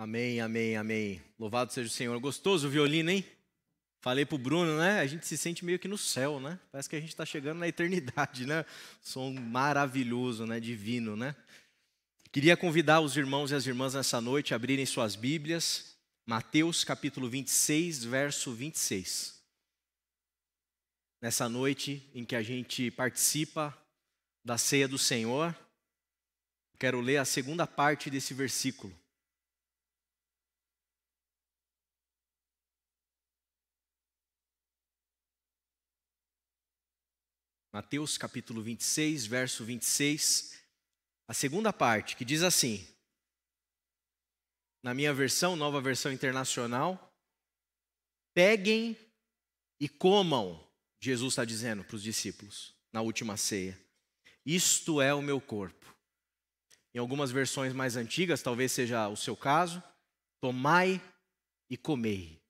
Amém, amém, amém. Louvado seja o Senhor. Gostoso o violino, hein? Falei pro Bruno, né? A gente se sente meio que no céu, né? Parece que a gente está chegando na eternidade, né? Som maravilhoso, né? Divino, né? Queria convidar os irmãos e as irmãs nessa noite a abrirem suas Bíblias. Mateus capítulo 26, verso 26. Nessa noite em que a gente participa da ceia do Senhor, quero ler a segunda parte desse versículo. Mateus capítulo 26, verso 26, a segunda parte, que diz assim, na minha versão, Nova Versão Internacional: peguem e comam, Jesus está dizendo para os discípulos, na última ceia, isto é o meu corpo. Em algumas versões mais antigas, talvez seja o seu caso, tomai e comei,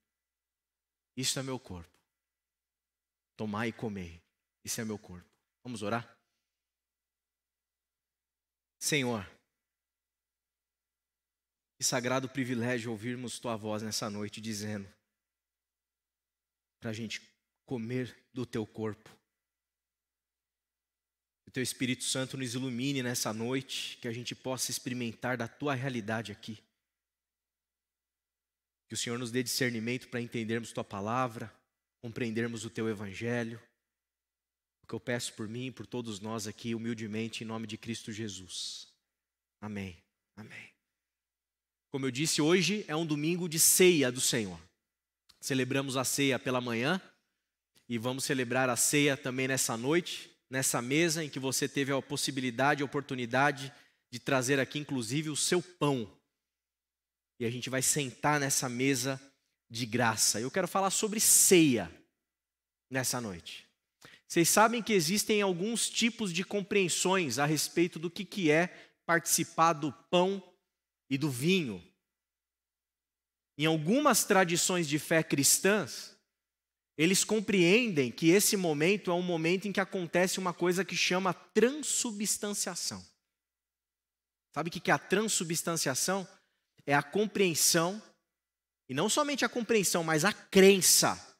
isto é meu corpo. Tomai e comei. Isso é meu corpo. Vamos orar? Senhor, que sagrado privilégio ouvirmos Tua voz nessa noite dizendo para a gente comer do Teu corpo. Que o Teu Espírito Santo nos ilumine nessa noite, que a gente possa experimentar da Tua realidade aqui. Que o Senhor nos dê discernimento para entendermos Tua palavra, compreendermos o Teu Evangelho. Que eu peço por mim e por todos nós aqui, humildemente, em nome de Cristo Jesus. Amém. Amém. Como eu disse, hoje é um domingo de ceia do Senhor. Celebramos a ceia pela manhã e vamos celebrar a ceia também nessa noite, nessa mesa em que você teve a possibilidade, a oportunidade de trazer aqui, inclusive, o seu pão. E a gente vai sentar nessa mesa de graça. Eu quero falar sobre ceia nessa noite. Vocês sabem que existem alguns tipos de compreensões a respeito do que é participar do pão e do vinho. Em algumas tradições de fé cristãs, eles compreendem que esse momento é um momento em que acontece uma coisa que chama transubstanciação. Sabe o que é a transubstanciação? É a compreensão, e não somente a compreensão, mas a crença,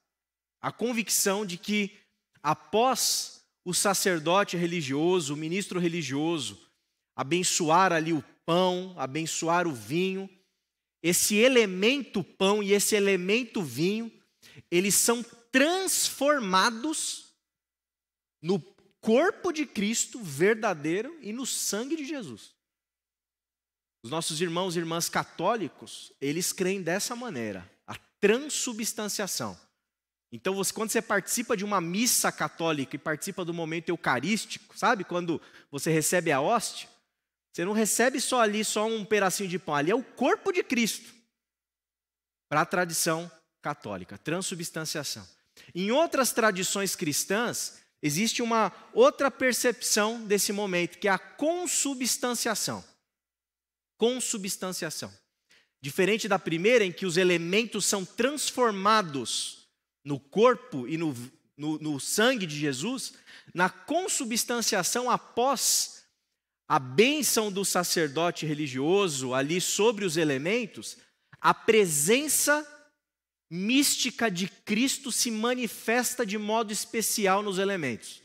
a convicção de que após o sacerdote religioso, o ministro religioso, abençoar ali o pão, abençoar o vinho, esse elemento pão e esse elemento vinho, eles são transformados no corpo de Cristo verdadeiro e no sangue de Jesus. Os nossos irmãos e irmãs católicos, eles creem dessa maneira, a transubstanciação. Então, quando você participa de uma missa católica e participa do momento eucarístico, sabe? Quando você recebe a hóstia, você não recebe só ali um pedacinho de pão, ali é o corpo de Cristo. Para a tradição católica, transubstanciação. Em outras tradições cristãs, existe uma outra percepção desse momento, que é a consubstanciação. Consubstanciação. Diferente da primeira, em que os elementos são transformados no corpo e no sangue de Jesus, na consubstanciação, após a bênção do sacerdote religioso ali sobre os elementos, a presença mística de Cristo se manifesta de modo especial nos elementos.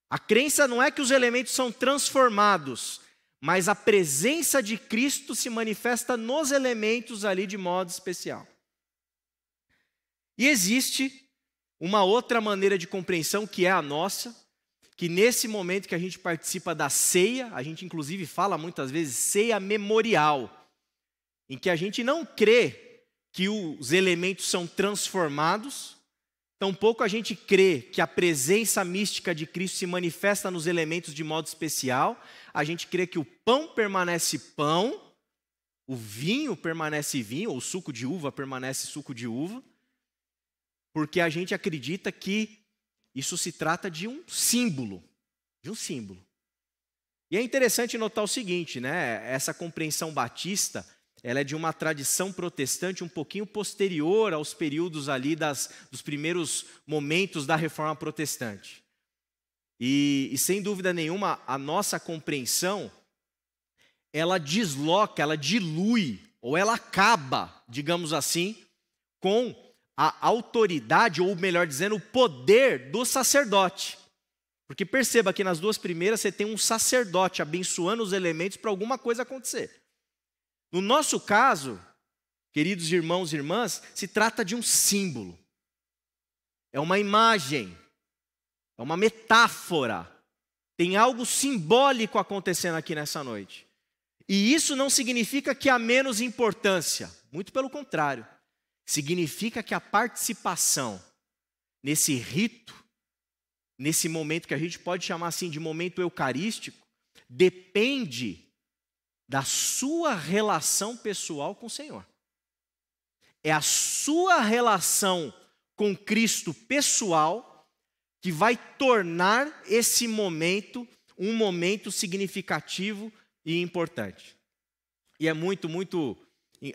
A crença não é que os elementos são transformados, mas a presença de Cristo se manifesta nos elementos ali de modo especial. E existe uma outra maneira de compreensão, que é a nossa, que nesse momento que a gente participa da ceia, a gente inclusive fala muitas vezes ceia memorial, em que a gente não crê que os elementos são transformados, tampouco a gente crê que a presença mística de Cristo se manifesta nos elementos de modo especial, a gente crê que o pão permanece pão, o vinho permanece vinho, ou o suco de uva permanece suco de uva, porque a gente acredita que isso se trata de um símbolo, E é interessante notar o seguinte, né? Essa compreensão batista, ela é de uma tradição protestante um pouquinho posterior aos períodos ali dos primeiros momentos da Reforma Protestante. E sem dúvida nenhuma, a nossa compreensão, ela desloca, ela dilui, ou ela acaba, digamos assim, com a autoridade, ou melhor dizendo, o poder do sacerdote. Porque perceba que nas duas primeiras você tem um sacerdote abençoando os elementos para alguma coisa acontecer. No nosso caso, queridos irmãos e irmãs, se trata de um símbolo. É uma imagem, é uma metáfora. Tem algo simbólico acontecendo aqui nessa noite. E isso não significa que há menos importância. Muito pelo contrário. Significa que a participação nesse rito, nesse momento que a gente pode chamar assim de momento eucarístico, depende da sua relação pessoal com o Senhor. É a sua relação com Cristo pessoal que vai tornar esse momento um momento significativo e importante. E é muito, muito,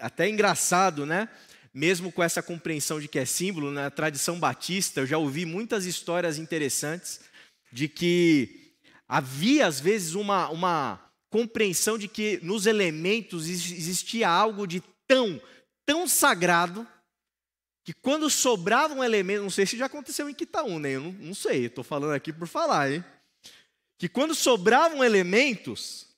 até engraçado, né? Mesmo com essa compreensão de que é símbolo, na tradição batista, eu já ouvi muitas histórias interessantes de que havia, às vezes, uma compreensão de que nos elementos existia algo de tão sagrado, que quando sobrava um elemento, não sei se já aconteceu em Quitaúna, eu não sei, estou falando aqui por falar, hein? Que quando sobravam elementos,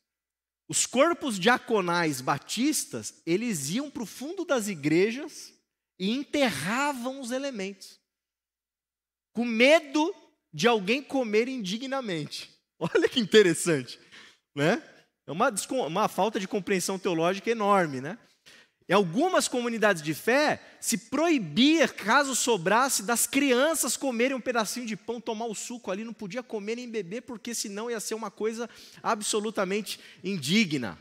os corpos diaconais batistas, eles iam para o fundo das igrejas e enterravam os elementos, com medo de alguém comer indignamente. Olha que interessante, né? É uma falta de compreensão teológica enorme, né? Em algumas comunidades de fé, se proibia, caso sobrasse, das crianças comerem um pedacinho de pão, tomar o suco ali, não podia comer nem beber, porque senão ia ser uma coisa absolutamente indigna,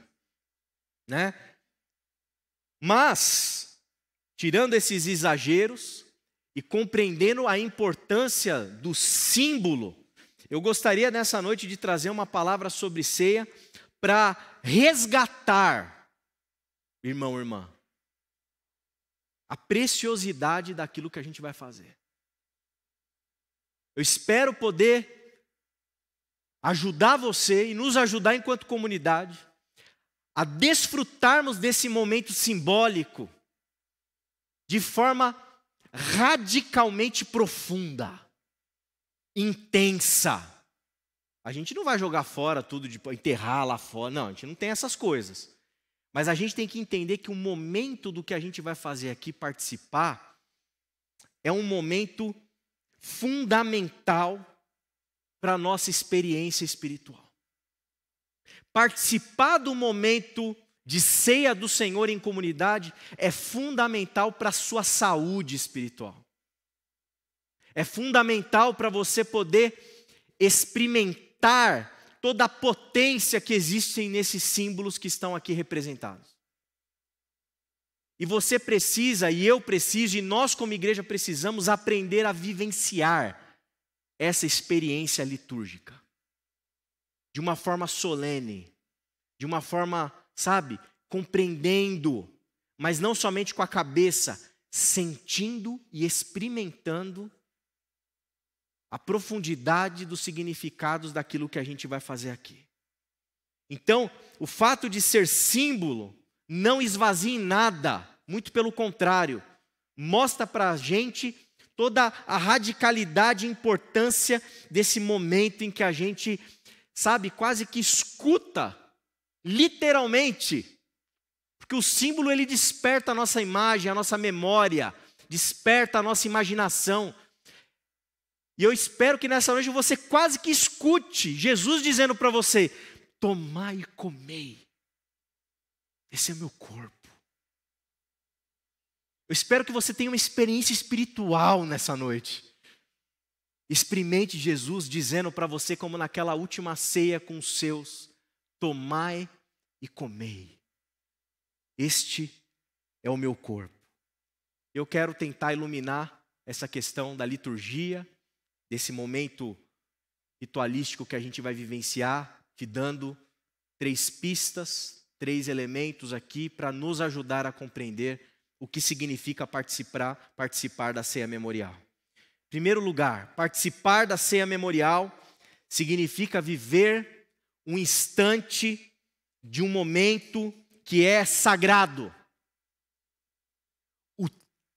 né? Mas, tirando esses exageros e compreendendo a importância do símbolo, eu gostaria nessa noite de trazer uma palavra sobre ceia para resgatar, irmão, irmã, a preciosidade daquilo que a gente vai fazer. Eu espero poder ajudar você e nos ajudar enquanto comunidade a desfrutarmos desse momento simbólico de forma radicalmente profunda, intensa. A gente não vai jogar fora tudo, de enterrar lá fora, não, a gente não tem essas coisas. Mas a gente tem que entender que o momento do que a gente vai fazer aqui, participar, é um momento fundamental para a nossa experiência espiritual. Participar do momento de ceia do Senhor em comunidade é fundamental para a sua saúde espiritual. É fundamental para você poder experimentar toda a potência que existe nesses símbolos que estão aqui representados. E você precisa, e eu preciso, e nós como igreja precisamos aprender a vivenciar essa experiência litúrgica. De uma forma solene, de uma forma, sabe, compreendendo, mas não somente com a cabeça, sentindo e experimentando a profundidade dos significados daquilo que a gente vai fazer aqui. Então, o fato de ser símbolo não esvazia em nada, muito pelo contrário, mostra para a gente toda a radicalidade e importância desse momento em que a gente, sabe, quase que escuta, literalmente, porque o símbolo ele desperta a nossa imagem, a nossa memória, desperta a nossa imaginação. E eu espero que nessa noite você quase que escute Jesus dizendo para você: tomai e comei, esse é meu corpo. Eu espero que você tenha uma experiência espiritual nessa noite. Experimente Jesus dizendo para você, como naquela última ceia com os seus: tomai e comei, este é o meu corpo. Eu quero tentar iluminar essa questão da liturgia, desse momento ritualístico que a gente vai vivenciar, te dando 3 pistas, 3 elementos aqui para nos ajudar a compreender o que significa participar da ceia memorial. Em primeiro lugar, participar da ceia memorial significa viver um instante de um momento que é sagrado,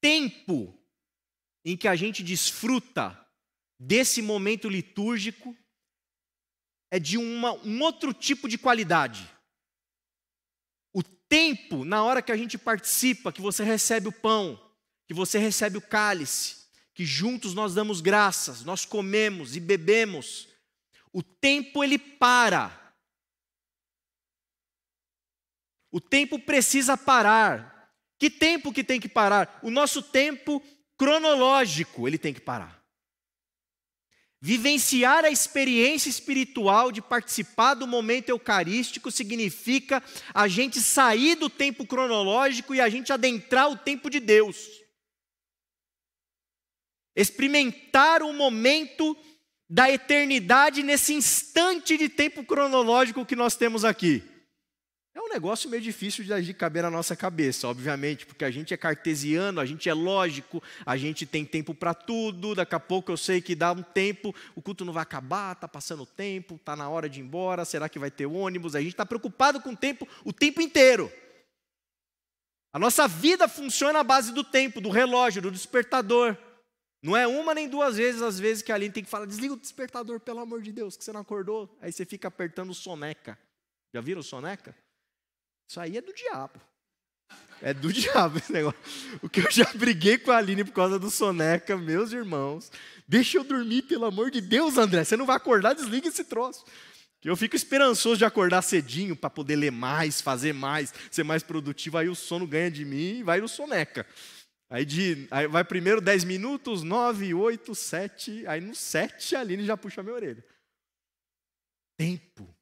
tempo em que a gente desfruta desse momento litúrgico é de um outro tipo de qualidade. O tempo, na hora que a gente participa, que você recebe o pão, que você recebe o cálice, que juntos nós damos graças, nós comemos e bebemos, o tempo ele para. O tempo precisa parar. Que tempo que tem que parar? O nosso tempo cronológico, ele tem que parar. Vivenciar a experiência espiritual de participar do momento eucarístico significa a gente sair do tempo cronológico e a gente adentrar o tempo de Deus. Experimentar o momento da eternidade nesse instante de tempo cronológico que nós temos aqui. É um negócio meio difícil de caber na nossa cabeça, obviamente, porque a gente é cartesiano, a gente é lógico, a gente tem tempo para tudo, daqui a pouco eu sei que dá um tempo, o culto não vai acabar, está passando o tempo, está na hora de ir embora, será que vai ter ônibus? A gente está preocupado com o tempo inteiro. A nossa vida funciona à base do tempo, do relógio, do despertador. Não é uma nem duas vezes, às vezes, que a Aline tem que falar, desliga o despertador, pelo amor de Deus, que você não acordou. Aí você fica apertando o soneca. Já viram o soneca? Isso aí é do diabo. É do diabo esse negócio. O que eu já briguei com a Aline por causa do soneca, meus irmãos. Deixa eu dormir, pelo amor de Deus, André. Você não vai acordar, desliga esse troço. Eu fico esperançoso de acordar cedinho para poder ler mais, fazer mais, ser mais produtivo. Aí o sono ganha de mim e vai no soneca. Aí vai primeiro 10 minutos, 9, 8, 7. Aí no 7 a Aline já puxa a minha orelha. Tempo,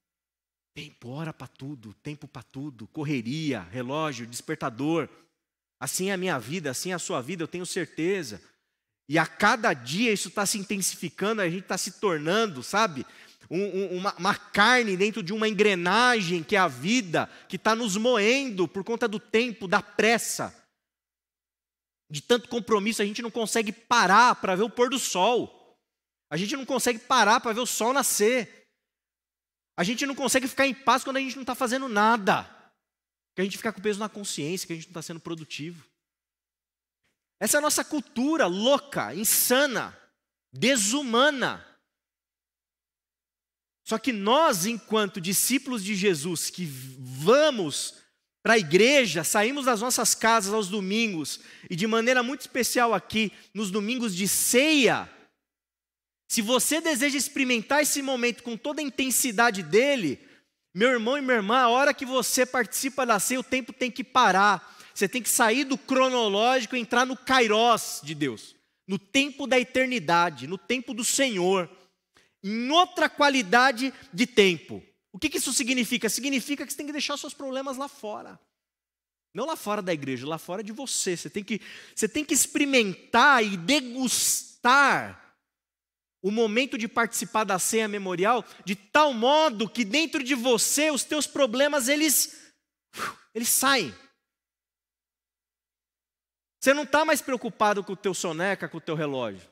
hora para tudo, tempo para tudo, correria, relógio, despertador. Assim é a minha vida, assim é a sua vida, eu tenho certeza. E a cada dia isso está se intensificando, a gente está se tornando, sabe, uma carne dentro de uma engrenagem que é a vida, que está nos moendo por conta do tempo, da pressa. De tanto compromisso, a gente não consegue parar para ver o pôr do sol. A gente não consegue parar para ver o sol nascer. A gente não consegue ficar em paz quando a gente não está fazendo nada. Que a gente fica com peso na consciência, que a gente não está sendo produtivo. Essa é a nossa cultura louca, insana, desumana. Só que nós, enquanto discípulos de Jesus, que vamos para a igreja, saímos das nossas casas aos domingos, e de maneira muito especial aqui, nos domingos de ceia, se você deseja experimentar esse momento com toda a intensidade dele, meu irmão e minha irmã, a hora que você participa da ceia, o tempo tem que parar. Você tem que sair do cronológico e entrar no kairos de Deus, no tempo da eternidade, no tempo do Senhor, em outra qualidade de tempo. O que isso significa? Significa que você tem que deixar os seus problemas lá fora. Não lá fora da igreja, lá fora de você. Você tem que experimentar e degustar o momento de participar da ceia memorial de tal modo que dentro de você os teus problemas eles saem. Você não está mais preocupado com o teu soneca, com o teu relógio.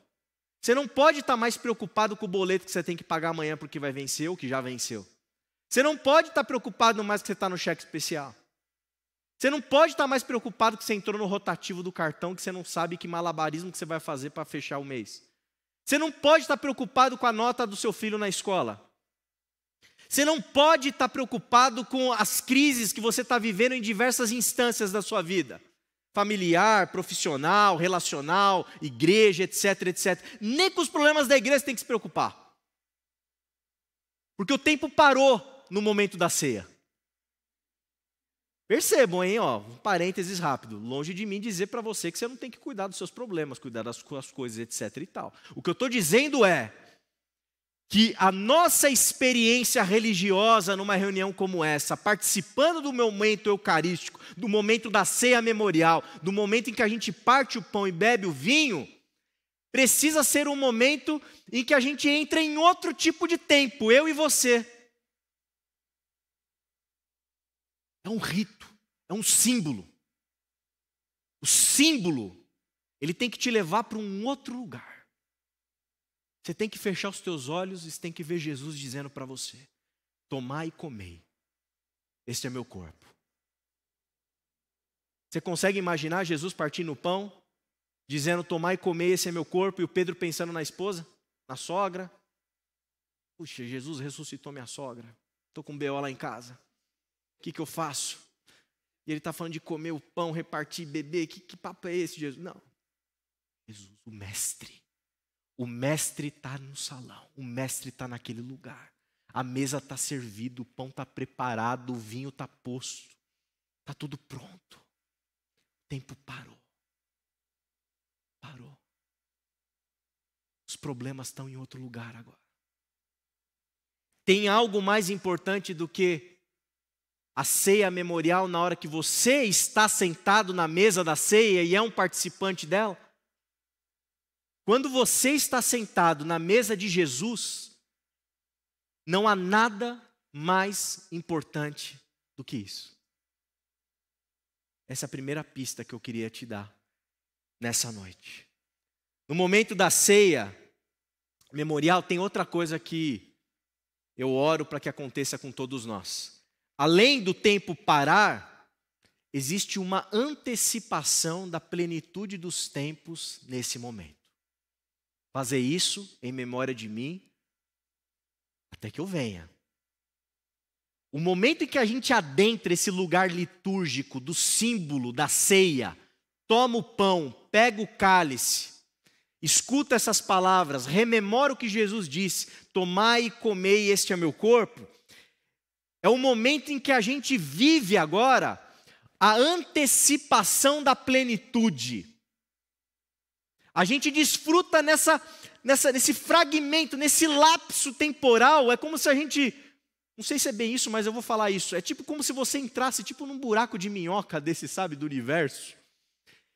Você não pode estar mais preocupado com o boleto que você tem que pagar amanhã porque vai vencer ou que já venceu. Você não pode estar preocupado mais que você está no cheque especial. Você não pode estar mais preocupado que você entrou no rotativo do cartão, que você não sabe que malabarismo que você vai fazer para fechar o mês. Você não pode estar preocupado com a nota do seu filho na escola. Você não pode estar preocupado com as crises que você está vivendo em diversas instâncias da sua vida. Familiar, profissional, relacional, igreja, etc, etc. Nem com os problemas da igreja você tem que se preocupar. Porque o tempo parou no momento da ceia. Percebam, hein, um parênteses rápido. Longe de mim dizer para você que você não tem que cuidar dos seus problemas, cuidar das coisas, etc e tal. O que eu estou dizendo é que a nossa experiência religiosa numa reunião como essa, participando do momento eucarístico, do momento da ceia memorial, do momento em que a gente parte o pão e bebe o vinho, precisa ser um momento em que a gente entra em outro tipo de tempo, eu e você. É um rito, é um símbolo. O símbolo, ele tem que te levar para um outro lugar. Você tem que fechar os teus olhos e você tem que ver Jesus dizendo para você: tomai e comei, este é meu corpo. Você consegue imaginar Jesus partindo o pão dizendo: tomai e comei, esse é meu corpo, e o Pedro pensando na esposa, na sogra. Puxa, Jesus ressuscitou minha sogra, estou com B.O. lá em casa, o que eu faço? E ele está falando de comer o pão, repartir, beber, que papo é esse, Jesus? Não, Jesus, o mestre está no salão, o mestre está naquele lugar, a mesa está servida, o pão está preparado, o vinho está posto, está tudo pronto, o tempo parou. Os problemas estão em outro lugar agora. Tem algo mais importante do que a ceia memorial na hora que você está sentado na mesa da ceia e é um participante dela? Quando você está sentado na mesa de Jesus, não há nada mais importante do que isso. Essa é a primeira pista que eu queria te dar nessa noite. No momento da ceia memorial, tem outra coisa que eu oro para que aconteça com todos nós. Além do tempo parar, existe uma antecipação da plenitude dos tempos nesse momento. Fazer isso em memória de mim, até que eu venha. O momento em que a gente adentra esse lugar litúrgico do símbolo da ceia, toma o pão, pega o cálice, escuta essas palavras, rememora o que Jesus disse: tomai e comei, este é meu corpo. É o momento em que a gente vive agora a antecipação da plenitude. A gente desfruta nesse fragmento, nesse lapso temporal. É como se a gente, não sei se é bem isso, mas eu vou falar isso. É tipo como se você entrasse tipo num buraco de minhoca desse, sabe, do universo.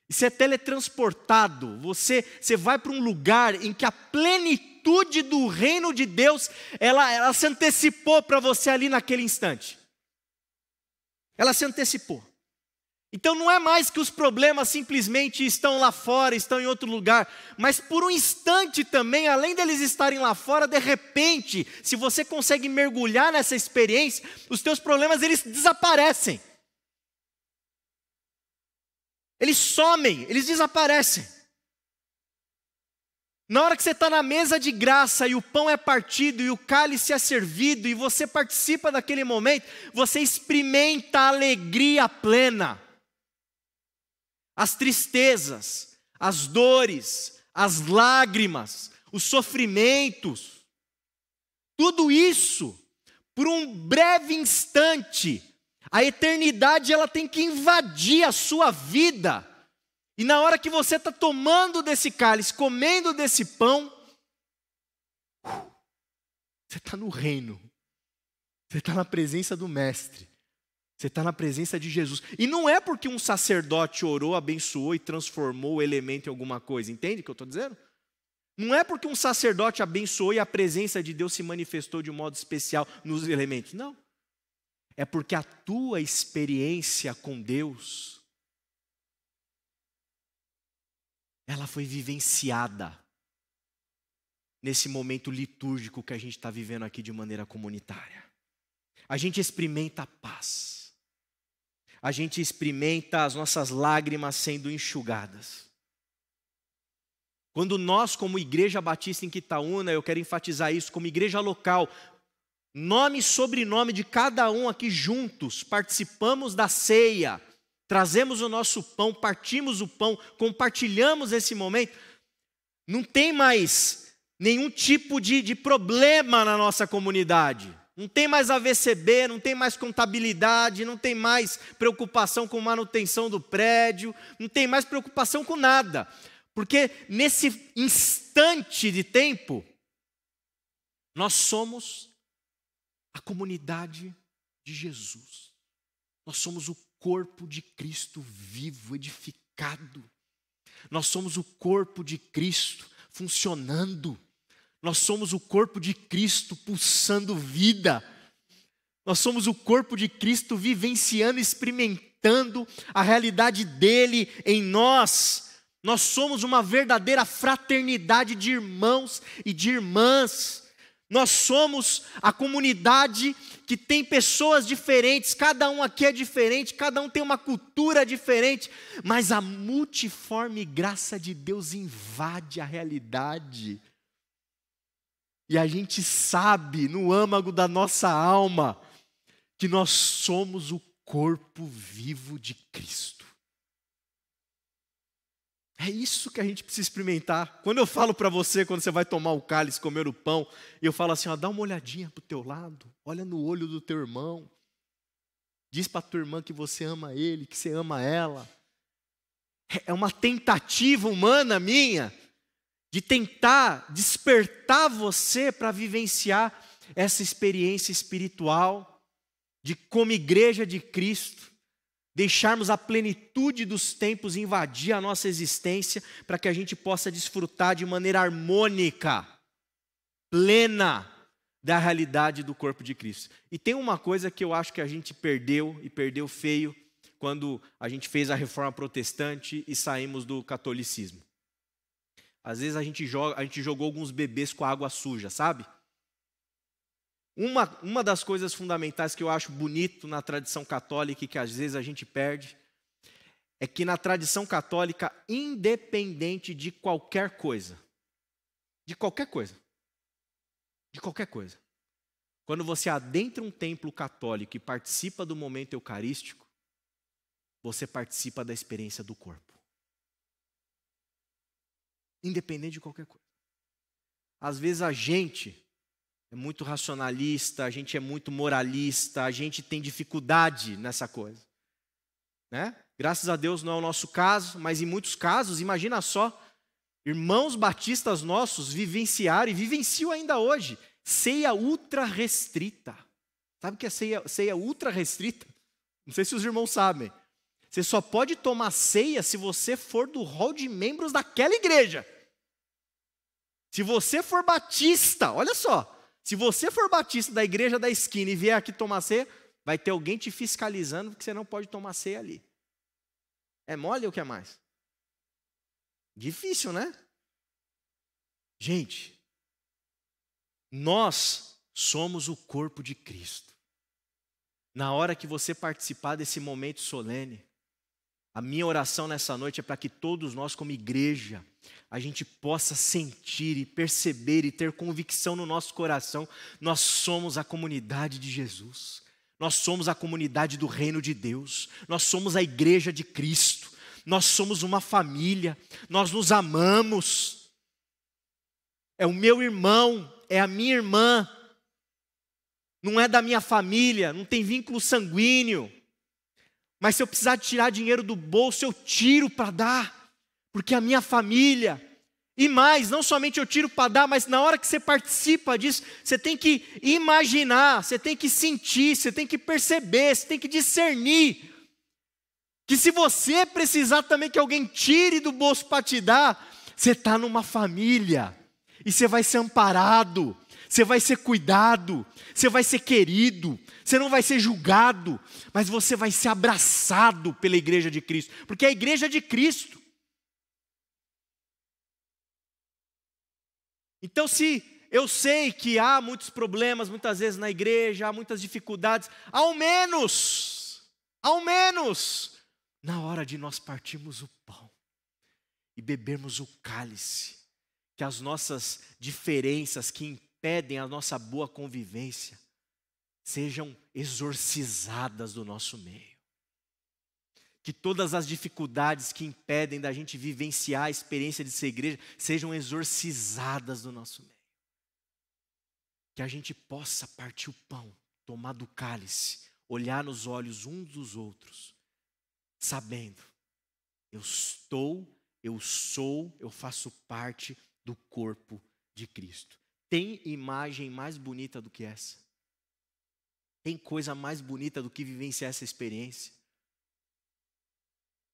E você é teletransportado, você vai para um lugar em que a plenitude do reino de Deus, ela se antecipou para você ali naquele instante. Ela se antecipou. Então não é mais que os problemas simplesmente estão lá fora, estão em outro lugar, mas por um instante também, além deles estarem lá fora, de repente, se você consegue mergulhar nessa experiência, os teus problemas eles desaparecem. Eles somem, eles desaparecem. Na hora que você está na mesa de graça e o pão é partido e o cálice é servido e você participa daquele momento, você experimenta a alegria plena. As tristezas, as dores, as lágrimas, os sofrimentos, tudo isso, por um breve instante, a eternidade ela tem que invadir a sua vida. E na hora que você está tomando desse cálice, comendo desse pão, você está no reino. Você está na presença do Mestre. Você está na presença de Jesus. E não é porque um sacerdote orou, abençoou e transformou o elemento em alguma coisa. Entende o que eu estou dizendo? Não é porque um sacerdote abençoou e a presença de Deus se manifestou de um modo especial nos elementos. Não. É porque a tua experiência com Deus, ela foi vivenciada nesse momento litúrgico que a gente está vivendo aqui de maneira comunitária. A gente experimenta a paz. A gente experimenta as nossas lágrimas sendo enxugadas. Quando nós, como Igreja Batista em Quitaúna, eu quero enfatizar isso, como igreja local, nome e sobrenome de cada um aqui juntos, participamos da ceia, trazemos o nosso pão, partimos o pão, compartilhamos esse momento, não tem mais nenhum tipo de problema na nossa comunidade. Não tem mais AVCB, não tem mais contabilidade, não tem mais preocupação com manutenção do prédio, não tem mais preocupação com nada. Porque nesse instante de tempo, nós somos a comunidade de Jesus. Nós somos o corpo de Cristo vivo, edificado. Nós somos o corpo de Cristo funcionando. Nós somos o corpo de Cristo pulsando vida. Nós somos o corpo de Cristo vivenciando, experimentando a realidade dele em nós. Nós somos uma verdadeira fraternidade de irmãos e de irmãs. Nós somos a comunidade que tem pessoas diferentes, cada um aqui é diferente, cada um tem uma cultura diferente, mas a multiforme graça de Deus invade a realidade. E a gente sabe, no âmago da nossa alma, que nós somos o corpo vivo de Cristo. É isso que a gente precisa experimentar. Quando eu falo para você, quando você vai tomar o cálice, comer o pão, eu falo assim, ó, dá uma olhadinha para o teu lado, olha no olho do teu irmão, diz para a tua irmã que você ama ele, que você ama ela. É uma tentativa humana minha, de tentar despertar você para vivenciar essa experiência espiritual, de como igreja de Cristo, deixarmos a plenitude dos tempos invadir a nossa existência, para que a gente possa desfrutar de maneira harmônica, plena, da realidade do corpo de Cristo. E tem uma coisa que eu acho que a gente perdeu, e perdeu feio, quando a gente fez a reforma protestante e saímos do catolicismo. Às vezes a gente jogou alguns bebês com água suja, sabe? Uma das coisas fundamentais que eu acho bonito na tradição católica e que às vezes a gente perde, é que na tradição católica, independente de qualquer coisa, quando você adentra um templo católico e participa do momento eucarístico, você participa da experiência do corpo. Independente de qualquer coisa. Às vezes a gente é muito racionalista, a gente é muito moralista, a gente tem dificuldade nessa coisa, né? Graças a Deus não é o nosso caso, mas em muitos casos, imagina só, irmãos batistas nossos vivenciaram e vivenciam ainda hoje ceia ultra restrita. Sabe o que é ceia ultra restrita? Não sei se os irmãos sabem. Você só pode tomar ceia se você for do rol de membros daquela igreja. Se você for batista, olha só, se você for batista da igreja da esquina e vier aqui tomar ceia, vai ter alguém te fiscalizando porque você não pode tomar ceia ali. É mole ou o que é mais? Difícil, né? Gente, nós somos o corpo de Cristo. Na hora que você participar desse momento solene, a minha oração nessa noite é para que todos nós, como igreja, a gente possa sentir e perceber e ter convicção no nosso coração, nós somos a comunidade de Jesus, nós somos a comunidade do reino de Deus, nós somos a igreja de Cristo, nós somos uma família, nós nos amamos, é o meu irmão, é a minha irmã, não é da minha família, não tem vínculo sanguíneo, mas se eu precisar tirar dinheiro do bolso, eu tiro para dar, porque é a minha família. E mais, não somente eu tiro para dar, mas na hora que você participa disso, você tem que imaginar, você tem que sentir, você tem que perceber, você tem que discernir, que se você precisar também que alguém tire do bolso para te dar, você está numa família, e você vai ser amparado, você vai ser cuidado, você vai ser querido, você não vai ser julgado, mas você vai ser abraçado pela igreja de Cristo, porque é a igreja de Cristo. Então, se eu sei que há muitos problemas, muitas vezes na igreja, há muitas dificuldades, ao menos, na hora de nós partirmos o pão e bebermos o cálice, que as nossas diferenças que impedem a nossa boa convivência sejam exorcizadas do nosso meio. Que todas as dificuldades que impedem da gente vivenciar a experiência de ser igreja sejam exorcizadas do nosso meio. Que a gente possa partir o pão, tomar do cálice, olhar nos olhos uns dos outros, sabendo, eu sou, eu faço parte do corpo de Cristo. Tem imagem mais bonita do que essa? Tem coisa mais bonita do que vivenciar essa experiência?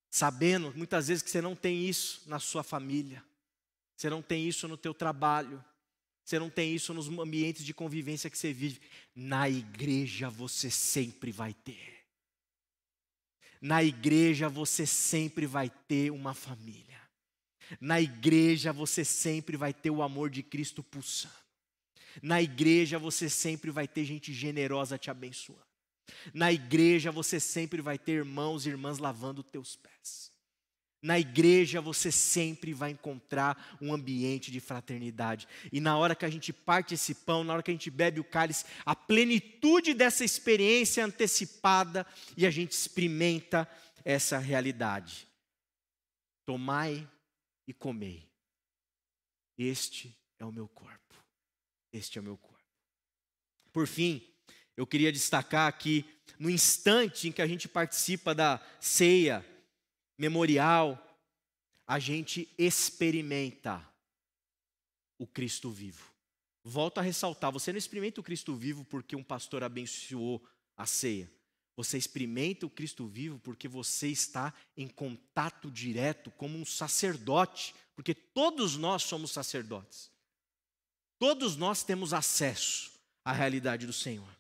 Sabendo, muitas vezes, que você não tem isso na sua família, você não tem isso no teu trabalho, você não tem isso nos ambientes de convivência que você vive. Na igreja você sempre vai ter. Na igreja você sempre vai ter uma família. Na igreja você sempre vai ter o amor de Cristo pulsando. Na igreja você sempre vai ter gente generosa te abençoando. Na igreja você sempre vai ter irmãos e irmãs lavando os teus pés. Na igreja você sempre vai encontrar um ambiente de fraternidade. E na hora que a gente parte esse pão, na hora que a gente bebe o cálice, a plenitude dessa experiência é antecipada e a gente experimenta essa realidade. Tomai e comei. Este é o meu corpo. Este é o meu corpo. Por fim, eu queria destacar aqui, no instante em que a gente participa da ceia memorial, a gente experimenta o Cristo vivo. Volto a ressaltar, você não experimenta o Cristo vivo porque um pastor abençoou a ceia. Você experimenta o Cristo vivo porque você está em contato direto como um sacerdote, porque todos nós somos sacerdotes. Todos nós temos acesso à realidade do Senhor.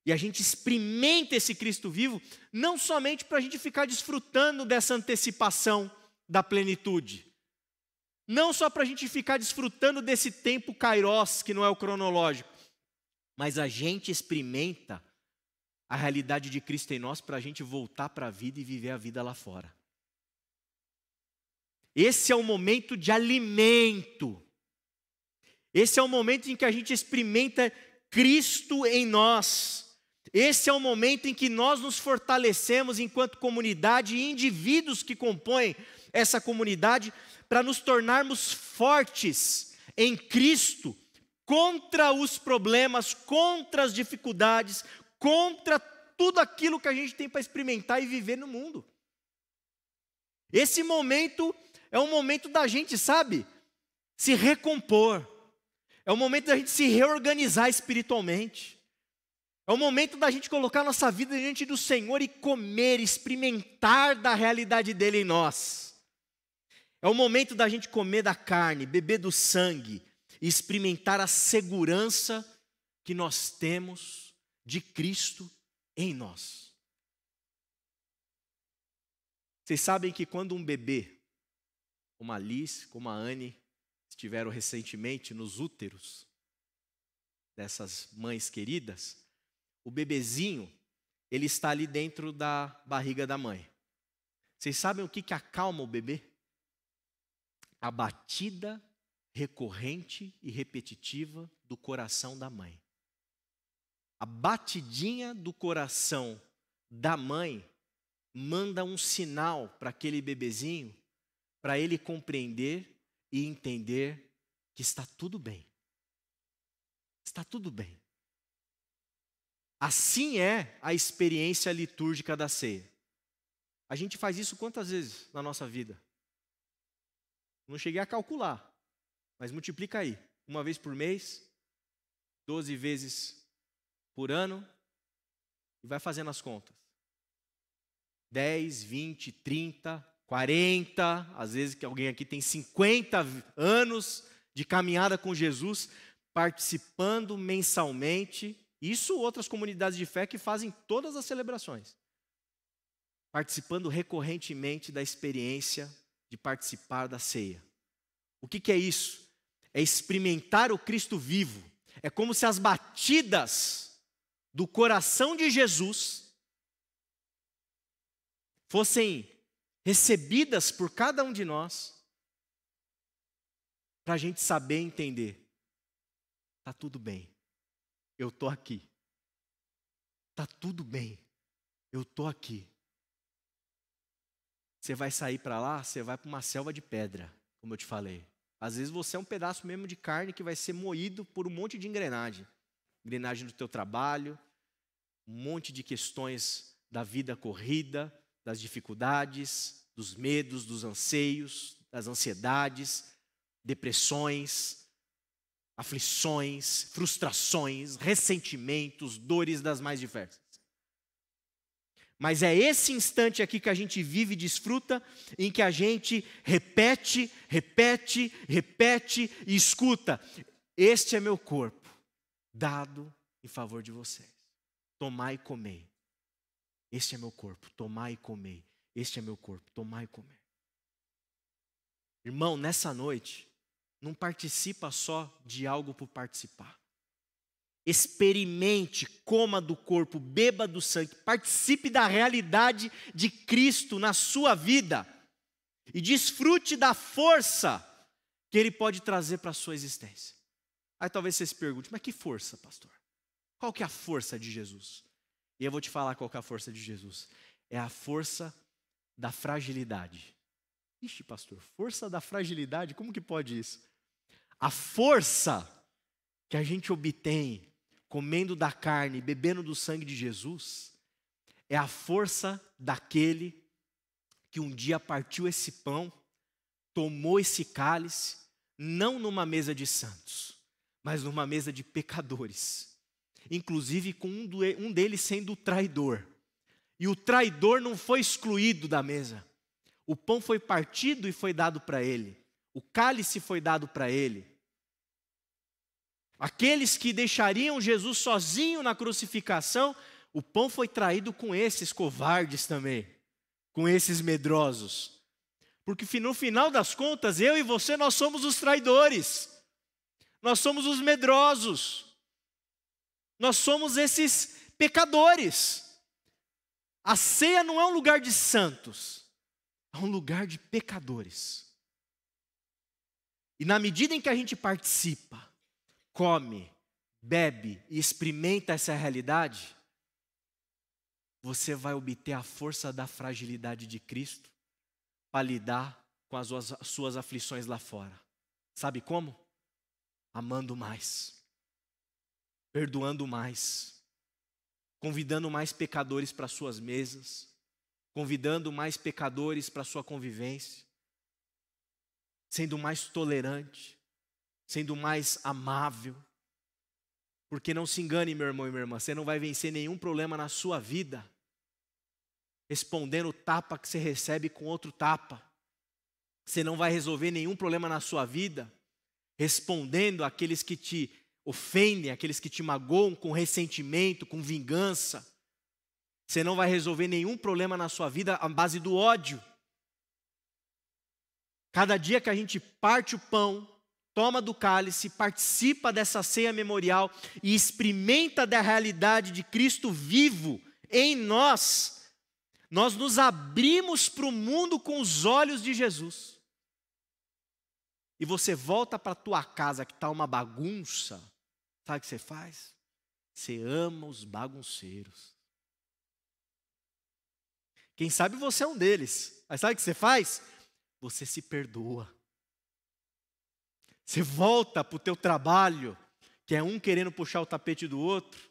E a gente experimenta esse Cristo vivo, não somente para a gente ficar desfrutando dessa antecipação da plenitude. Não só para a gente ficar desfrutando desse tempo kairos, que não é o cronológico. Mas a gente experimenta a realidade de Cristo em nós para a gente voltar para a vida e viver a vida lá fora. Esse é o momento de alimento. Esse é o momento em que a gente experimenta Cristo em nós. Esse é o momento em que nós nos fortalecemos enquanto comunidade e indivíduos que compõem essa comunidade para nos tornarmos fortes em Cristo contra os problemas, contra as dificuldades, contra tudo aquilo que a gente tem para experimentar e viver no mundo. Esse momento é um momento da gente, sabe, se recompor. É o momento da gente se reorganizar espiritualmente. É o momento da gente colocar nossa vida diante do Senhor e comer, experimentar da realidade dele em nós. É o momento da gente comer da carne, beber do sangue e experimentar a segurança que nós temos de Cristo em nós. Vocês sabem que quando um bebê, como a Liz, como a Anne, estiveram recentemente nos úteros dessas mães queridas, o bebezinho, ele está ali dentro da barriga da mãe. Vocês sabem o que acalma o bebê? A batida recorrente e repetitiva do coração da mãe. A batidinha do coração da mãe manda um sinal para aquele bebezinho, para ele compreender e entender que está tudo bem. Está tudo bem. Assim é a experiência litúrgica da ceia. A gente faz isso quantas vezes na nossa vida? Não cheguei a calcular, mas multiplica aí. 1 vez por mês, 12 vezes por ano, e vai fazendo as contas. 10, 20, 30, 40, às vezes que alguém aqui tem 50 anos de caminhada com Jesus, participando mensalmente. Isso outras comunidades de fé que fazem todas as celebrações. Participando recorrentemente da experiência de participar da ceia. O que é isso? É experimentar o Cristo vivo. É como se as batidas do coração de Jesus fossem recebidas por cada um de nós, para a gente saber entender. Está tudo bem. Eu estou aqui. Está tudo bem. Eu estou aqui. Você vai sair para lá, você vai para uma selva de pedra, como eu te falei. Às vezes você é um pedaço mesmo de carne que vai ser moído por um monte de engrenagem. Engrenagem do teu trabalho, um monte de questões da vida corrida, das dificuldades, dos medos, dos anseios, das ansiedades, depressões, aflições, frustrações, ressentimentos, dores das mais diversas. Mas é esse instante aqui que a gente vive e desfruta, em que a gente repete e escuta. Este é meu corpo, dado em favor de vocês. Tomai e comei. Este é meu corpo, tomai e comei. Este é meu corpo, tomai e comei. Irmão, nessa noite, não participa só de algo por participar. experimente, coma do corpo, beba do sangue, participe da realidade de Cristo na sua vida e desfrute da força que Ele pode trazer para a sua existência. Aí talvez você se pergunte, mas que força, pastor? Qual que é a força de Jesus? E eu vou te falar qual que é a força de Jesus. É a força da fragilidade. Ixi, pastor, força da fragilidade? Como que pode isso? A força que a gente obtém comendo da carne, bebendo do sangue de Jesus, é a força daquele que um dia partiu esse pão, tomou esse cálice, não numa mesa de santos, mas numa mesa de pecadores, inclusive com um deles sendo o traidor. E o traidor não foi excluído da mesa. O pão foi partido e foi dado para ele. O cálice foi dado para ele. Aqueles que deixariam Jesus sozinho na crucificação, o pão foi traído com esses covardes também, com esses medrosos. Porque no final das contas, eu e você, nós somos os traidores. Nós somos os medrosos. Nós somos esses pecadores. A ceia não é um lugar de santos, é um lugar de pecadores. E na medida em que a gente participa, come, bebe e experimenta essa realidade, você vai obter a força da fragilidade de Cristo para lidar com as suas aflições lá fora. Sabe como? Amando mais, perdoando mais, convidando mais pecadores para suas mesas, convidando mais pecadores para sua convivência, sendo mais tolerante, sendo mais amável. Porque não se engane, meu irmão e minha irmã, você não vai vencer nenhum problema na sua vida respondendo o tapa que você recebe com outro tapa. Você não vai resolver nenhum problema na sua vida respondendo àqueles que te ofendem, aqueles que te magoam com ressentimento, com vingança. Você não vai resolver nenhum problema na sua vida à base do ódio. Cada dia que a gente parte o pão, toma do cálice, participa dessa ceia memorial e experimenta da realidade de Cristo vivo em nós, nós nos abrimos para o mundo com os olhos de Jesus. E você volta para a tua casa que está uma bagunça, sabe o que você faz? Você ama os bagunceiros. Quem sabe você é um deles, mas sabe o que você faz? Você se perdoa. Você volta para o teu trabalho, que é um querendo puxar o tapete do outro,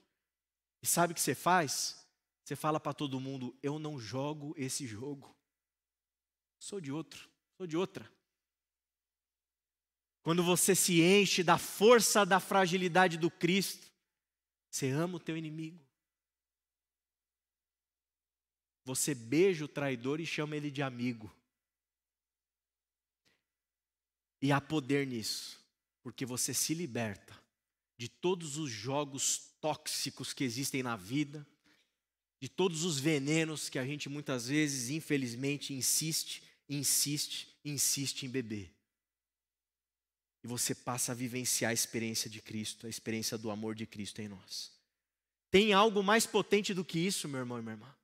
e sabe o que você faz? Você fala para todo mundo, eu não jogo esse jogo. Sou de outro, sou de outra. Quando você se enche da força da fragilidade do Cristo, você ama o teu inimigo. Você beija o traidor e chama ele de amigo. E há poder nisso, porque você se liberta de todos os jogos tóxicos que existem na vida, de todos os venenos que a gente muitas vezes, infelizmente, insiste em beber. E você passa a vivenciar a experiência de Cristo, a experiência do amor de Cristo em nós. Tem algo mais potente do que isso, meu irmão e minha irmã?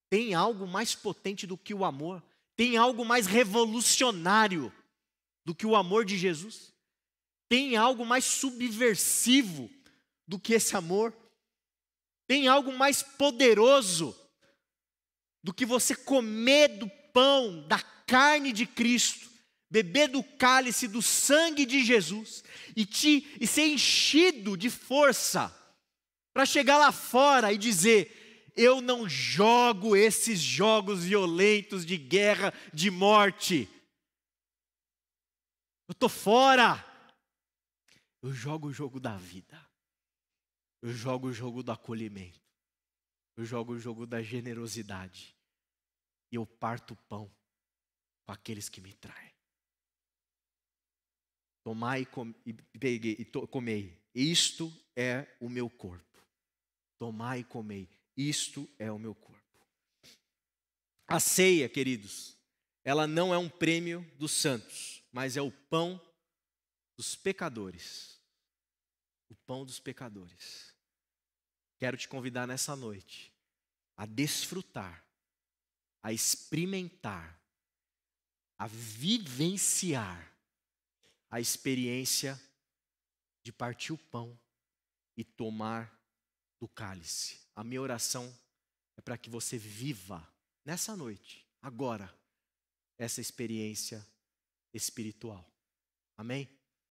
Tem algo mais potente do que o amor? Tem algo mais revolucionário do que o amor de Jesus? Tem algo mais subversivo do que esse amor? Tem algo mais poderoso do que você comer do pão, da carne de Cristo, beber do cálice do sangue de Jesus e ser enchido de força para chegar lá fora e dizer: eu não jogo esses jogos violentos de guerra, de morte. Eu estou fora. Eu jogo o jogo da vida. Eu jogo o jogo do acolhimento. Eu jogo o jogo da generosidade. E eu parto o pão com aqueles que me traem. Tomai e comei. Isto é o meu corpo. Tomai e comei. Isto é o meu corpo. A ceia, queridos, ela não é um prêmio dos santos, mas é o pão dos pecadores. o pão dos pecadores. Quero te convidar nessa noite a desfrutar, a experimentar, a vivenciar a experiência de partir o pão e tomar do cálice. A minha oração é para que você viva nessa noite, agora, essa experiência espiritual. Amém?